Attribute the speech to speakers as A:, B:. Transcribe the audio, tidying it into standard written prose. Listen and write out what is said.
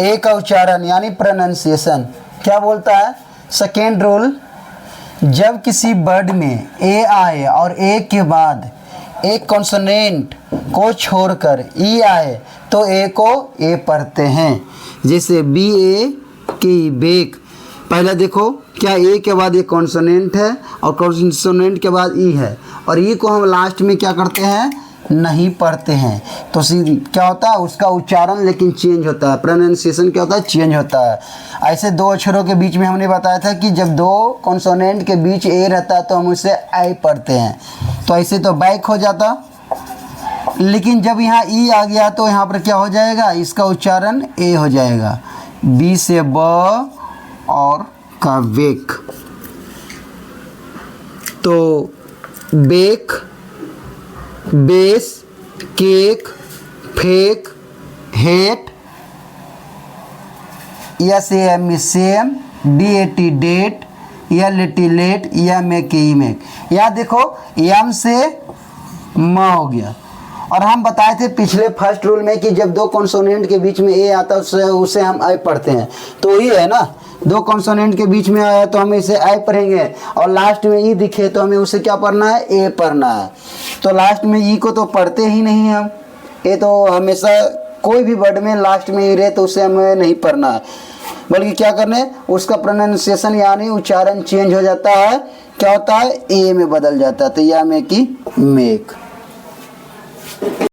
A: ए का उच्चारण यानी प्रोनाउंसिएशन क्या बोलता है। सेकेंड रूल, जब किसी वर्ड में ए आए और ए के बाद एक कॉन्सोनेंट को छोड़कर ई आए तो ए को ए पढ़ते हैं। जैसे बी ए की बेक, पहले देखो क्या ए के बाद एक कॉन्सोनेंट है और कॉन्सोनेंट के बाद ई है और ई को हम लास्ट में क्या करते हैं, नहीं पढ़ते हैं। तो क्या होता है, उसका उच्चारण लेकिन चेंज होता है, प्रोनाउंसिएशन क्या होता है, चेंज होता है। ऐसे दो अक्षरों के बीच में हमने बताया था कि जब दो कॉन्सोनेंट के बीच ए रहता है तो हम उसे आई पढ़ते हैं। तो ऐसे तो बैक हो जाता, लेकिन जब यहाँ ई आ गया तो यहाँ पर क्या हो जाएगा, इसका उच्चारण ए हो जाएगा। बी से ब और का बेक, तो bake, base, cake, fake, hate, S A M same, D A T date, L A T late, M A K E make. यहाँ देखो एम से म हो गया और हम बताए थे पिछले फर्स्ट रूल में कि जब दो कॉन्सोनेंट के बीच में ए आता है उसे हम आई पढ़ते हैं। तो ये है ना, दो कॉन्सोनेंट के बीच में आया तो हम इसे आई पढ़ेंगे और लास्ट में ई दिखे तो हमें उसे क्या पढ़ना है, ए पढ़ना है। तो लास्ट में ई को तो पढ़ते ही नहीं हम, ए तो हमेशा कोई भी वर्ड में लास्ट में ई रहे तो उसे हमें नहीं पढ़ना है, बल्कि क्या करने, उसका प्रोनाउंसिएशन यानी उच्चारण चेंज हो जाता है, क्या होता है, ए में बदल जाता है। तो या में की मेक।